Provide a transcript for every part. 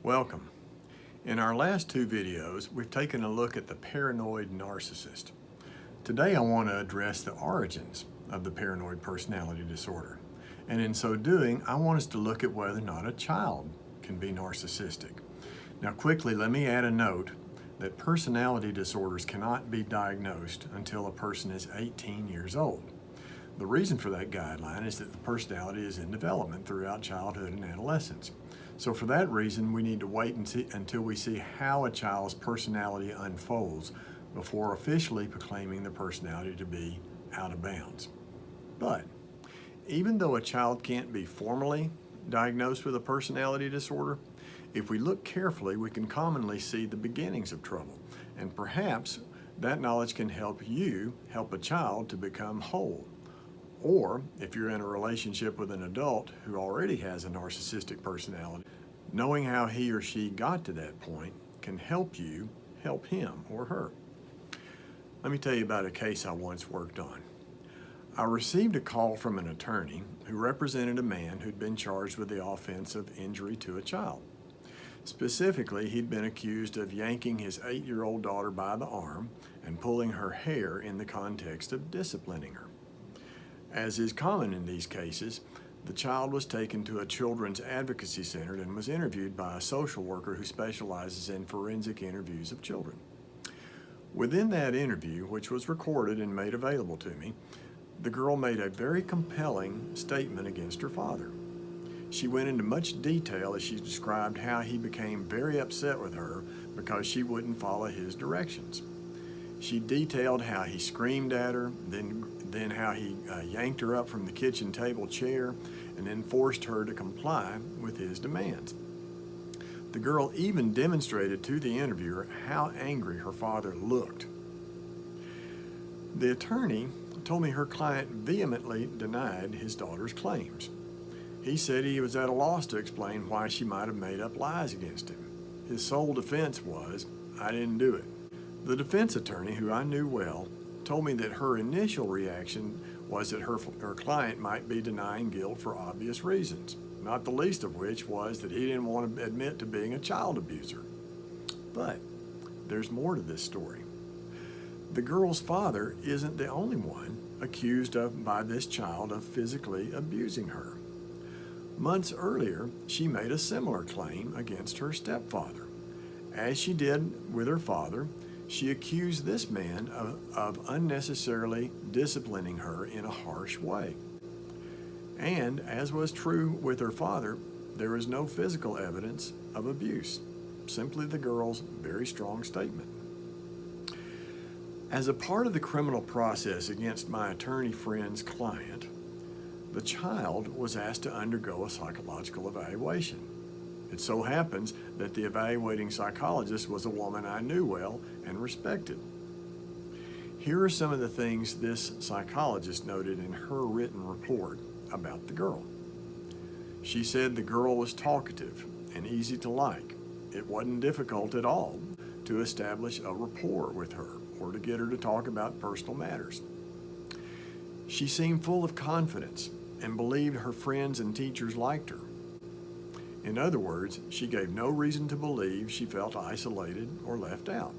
Welcome. In our last two videos, we've taken a look at the paranoid narcissist. Today I want to address the origins of the paranoid personality disorder. And in so doing, I want us to look at whether or not a child can be narcissistic. Now quickly, let me add a note that personality disorders cannot be diagnosed until a person is 18 years old. The reason for that guideline is that the personality is in development throughout childhood and adolescence. So for that reason, we need to wait until we see how a child's personality unfolds before officially proclaiming the personality to be out of bounds. But even though a child can't be formally diagnosed with a personality disorder, if we look carefully, we can commonly see the beginnings of trouble. And perhaps that knowledge can help you help a child to become whole. Or if you're in a relationship with an adult who already has a narcissistic personality, knowing how he or she got to that point can help you help him or her. Let me tell you about a case I once worked on. I received a call from an attorney who represented a man who'd been charged with the offense of injury to a child. Specifically, he'd been accused of yanking his 8-year-old daughter by the arm and pulling her hair in the context of disciplining her. As is common in these cases, the child was taken to a children's advocacy center and was interviewed by a social worker who specializes in forensic interviews of children. Within that interview, which was recorded and made available to me, the girl made a very compelling statement against her father. She went into much detail as she described how he became very upset with her because she wouldn't follow his directions. She detailed how he screamed at her, then how he yanked her up from the kitchen table chair and then forced her to comply with his demands. The girl even demonstrated to the interviewer how angry her father looked. The attorney told me her client vehemently denied his daughter's claims. He said he was at a loss to explain why she might have made up lies against him. His sole defense was, "I didn't do it." The defense attorney, who I knew well, told me that her initial reaction was that her client might be denying guilt for obvious reasons, not the least of which was that he didn't want to admit to being a child abuser. But there's more to this story. The girl's father isn't the only one accused by this child of physically abusing her. Months earlier, she made a similar claim against her stepfather. As she did with her father, she accused this man of unnecessarily disciplining her in a harsh way. And as was true with her father, there is no physical evidence of abuse, simply the girl's very strong statement. As a part of the criminal process against my attorney friend's client, the child was asked to undergo a psychological evaluation. It so happens that the evaluating psychologist was a woman I knew well and respected. Here are some of the things this psychologist noted in her written report about the girl. She said the girl was talkative and easy to like. It wasn't difficult at all to establish a rapport with her or to get her to talk about personal matters. She seemed full of confidence and believed her friends and teachers liked her. In other words, she gave no reason to believe she felt isolated or left out.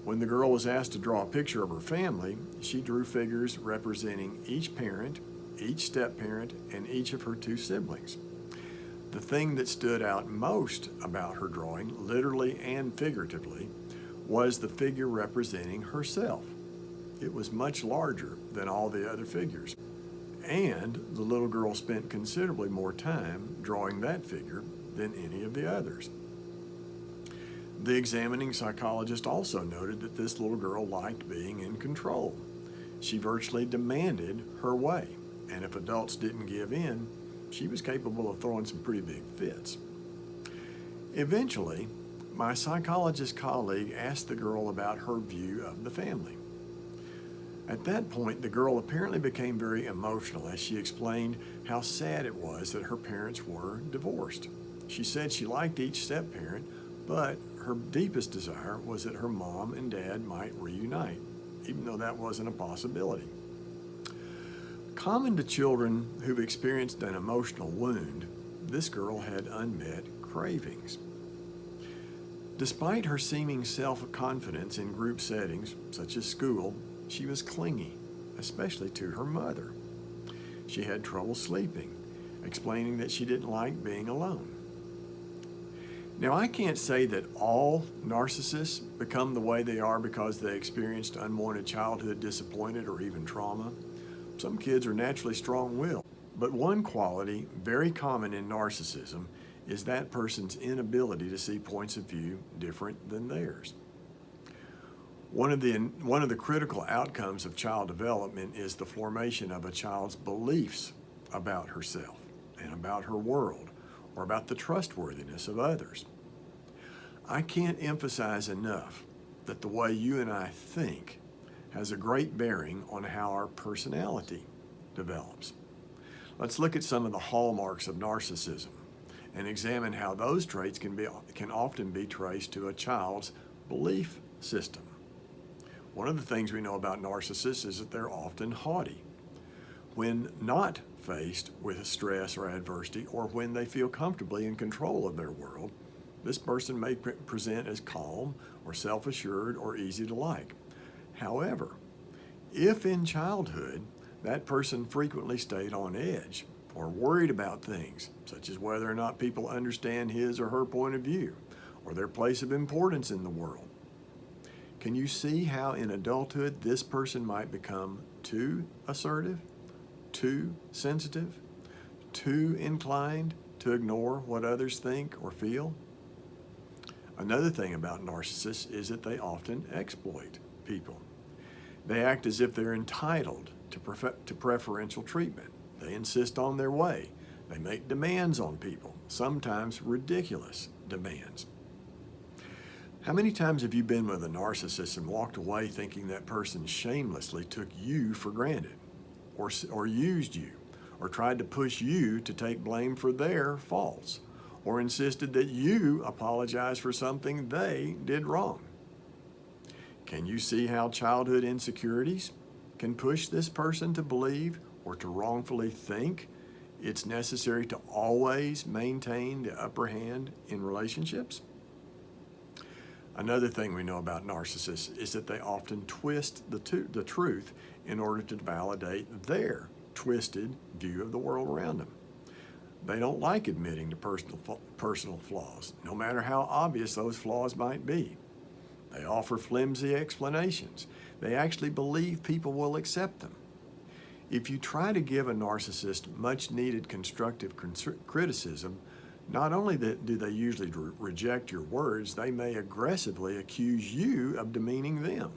When the girl was asked to draw a picture of her family, she drew figures representing each parent, each step-parent, and each of her 2 siblings. The thing that stood out most about her drawing, literally and figuratively, was the figure representing herself. It was much larger than all the other figures. And the little girl spent considerably more time drawing that figure than any of the others. The examining psychologist also noted that this little girl liked being in control. She virtually demanded her way, and if adults didn't give in, she was capable of throwing some pretty big fits. Eventually, my psychologist colleague asked the girl about her view of the family. At that point, the girl apparently became very emotional as she explained how sad it was that her parents were divorced. She said she liked each step-parent, but her deepest desire was that her mom and dad might reunite, even though that wasn't a possibility. Common to children who've experienced an emotional wound, this girl had unmet cravings. Despite her seeming self-confidence in group settings, such as school, she was clingy, especially to her mother. She had trouble sleeping, explaining that she didn't like being alone. Now, I can't say that all narcissists become the way they are because they experienced unwanted childhood disappointment or even trauma. Some kids are naturally strong-willed, but one quality very common in narcissism is that person's inability to see points of view different than theirs. One of the critical outcomes of child development is the formation of a child's beliefs about herself and about her world, or about the trustworthiness of others. I can't emphasize enough that the way you and I think has a great bearing on how our personality develops. Let's look at some of the hallmarks of narcissism and examine how those traits can often be traced to a child's belief system. One of the things we know about narcissists is that they're often haughty. When not faced with stress or adversity, or when they feel comfortably in control of their world, this person may present as calm or self-assured or easy to like. However, if in childhood that person frequently stayed on edge or worried about things, such as whether or not people understand his or her point of view or their place of importance in the world, can you see how in adulthood this person might become too assertive, too sensitive, too inclined to ignore what others think or feel? Another thing about narcissists is that they often exploit people. They act as if they're entitled to preferential treatment. They insist on their way. They make demands on people, sometimes ridiculous demands. How many times have you been with a narcissist and walked away thinking that person shamelessly took you for granted, or used you, or tried to push you to take blame for their faults, or insisted that you apologize for something they did wrong? Can you see how childhood insecurities can push this person to believe or to wrongfully think it's necessary to always maintain the upper hand in relationships? Another thing we know about narcissists is that they often twist the truth in order to validate their twisted view of the world around them. They don't like admitting to personal flaws, no matter how obvious those flaws might be. They offer flimsy explanations. They actually believe people will accept them. If you try to give a narcissist much-needed constructive criticism, not only do they usually reject your words, they may aggressively accuse you of demeaning them.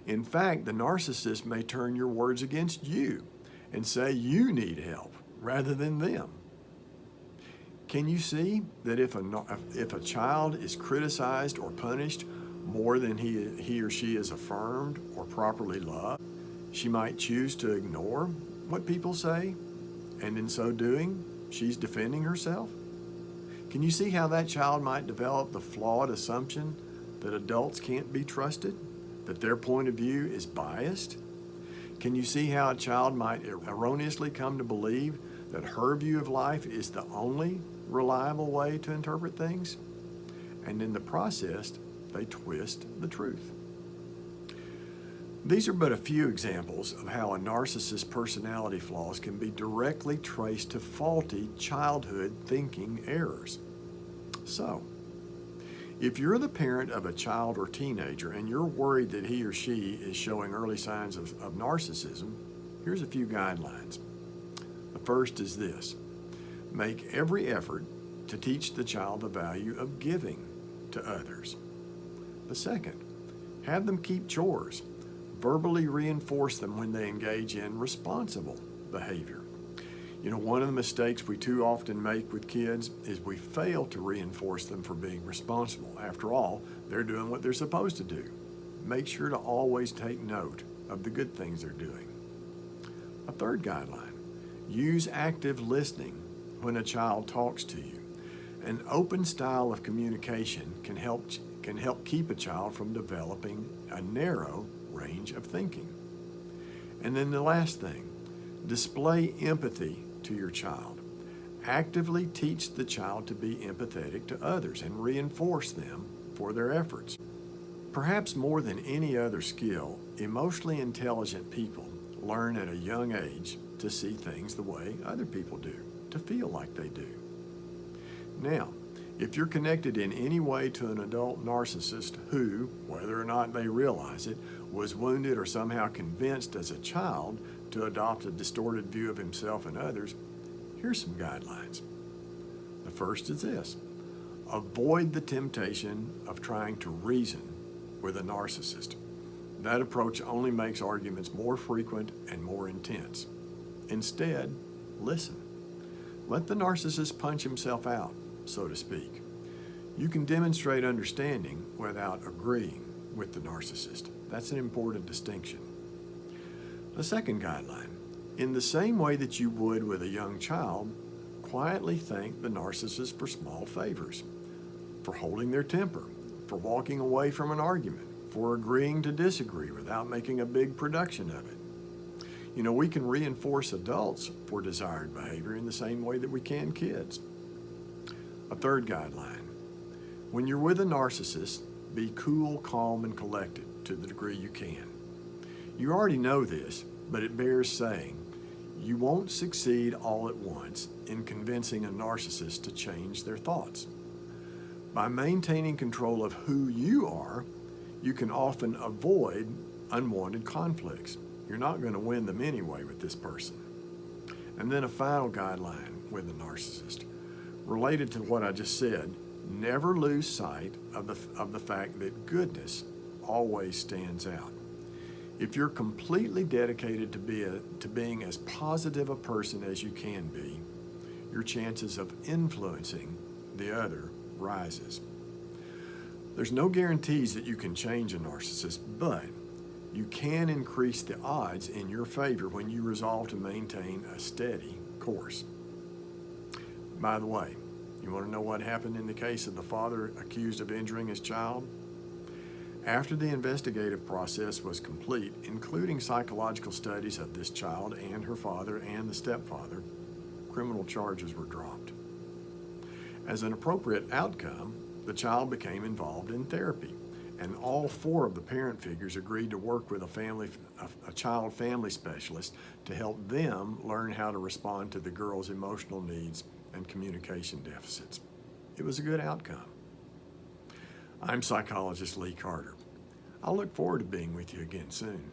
In fact, the narcissist may turn your words against you and say you need help rather than them. Can you see that if a child is criticized or punished more than he or she is affirmed or properly loved, she might choose to ignore what people say, and in so doing, she's defending herself? Can you see how that child might develop the flawed assumption that adults can't be trusted, that their point of view is biased? Can you see how a child might erroneously come to believe that her view of life is the only reliable way to interpret things? And in the process, they twist the truth. These are but a few examples of how a narcissist's personality flaws can be directly traced to faulty childhood thinking errors. So, if you're the parent of a child or teenager and you're worried that he or she is showing early signs of narcissism, here's a few guidelines. The first is this: make every effort to teach the child the value of giving to others. The second, have them keep chores. Verbally reinforce them when they engage in responsible behavior. You know, one of the mistakes we too often make with kids is we fail to reinforce them for being responsible. After all, they're doing what they're supposed to do. Make sure to always take note of the good things they're doing. A third guideline: use active listening when a child talks to you. An open style of communication can help keep a child from developing a narrow range of thinking. And then the last thing, display empathy to your child. Actively teach the child to be empathetic to others and reinforce them for their efforts. Perhaps more than any other skill, emotionally intelligent people learn at a young age to see things the way other people do, to feel like they do. Now, if you're connected in any way to an adult narcissist who, whether or not they realize it, was wounded or somehow convinced as a child to adopt a distorted view of himself and others, here's some guidelines. The first is this: avoid the temptation of trying to reason with a narcissist. That approach only makes arguments more frequent and more intense. Instead, listen. Let the narcissist punch himself out, so to speak. You can demonstrate understanding without agreeing with the narcissist. That's an important distinction. The second guideline: in the same way that you would with a young child, quietly thank the narcissist for small favors, for holding their temper, for walking away from an argument, for agreeing to disagree without making a big production of it. You know, we can reinforce adults for desired behavior in the same way that we can kids. A third guideline: when you're with a narcissist, be cool, calm, and collected to the degree you can. You already know this, but it bears saying. You won't succeed all at once in convincing a narcissist to change their thoughts. By maintaining control of who you are, you can often avoid unwanted conflicts. You're not going to win them anyway with this person. And then a final guideline with a narcissist. Related to what I just said, never lose sight of the fact that goodness always stands out. If you're completely dedicated to being as positive a person as you can be, your chances of influencing the other rises. There's no guarantees that you can change a narcissist, but you can increase the odds in your favor when you resolve to maintain a steady course. By the way, you want to know what happened in the case of the father accused of injuring his child? After the investigative process was complete, including psychological studies of this child and her father and the stepfather, criminal charges were dropped. As an appropriate outcome, the child became involved in therapy, and all four of the parent figures agreed to work with a child family specialist to help them learn how to respond to the girl's emotional needs and communication deficits. It was a good outcome. I'm psychologist Lee Carter. I'll look forward to being with you again soon.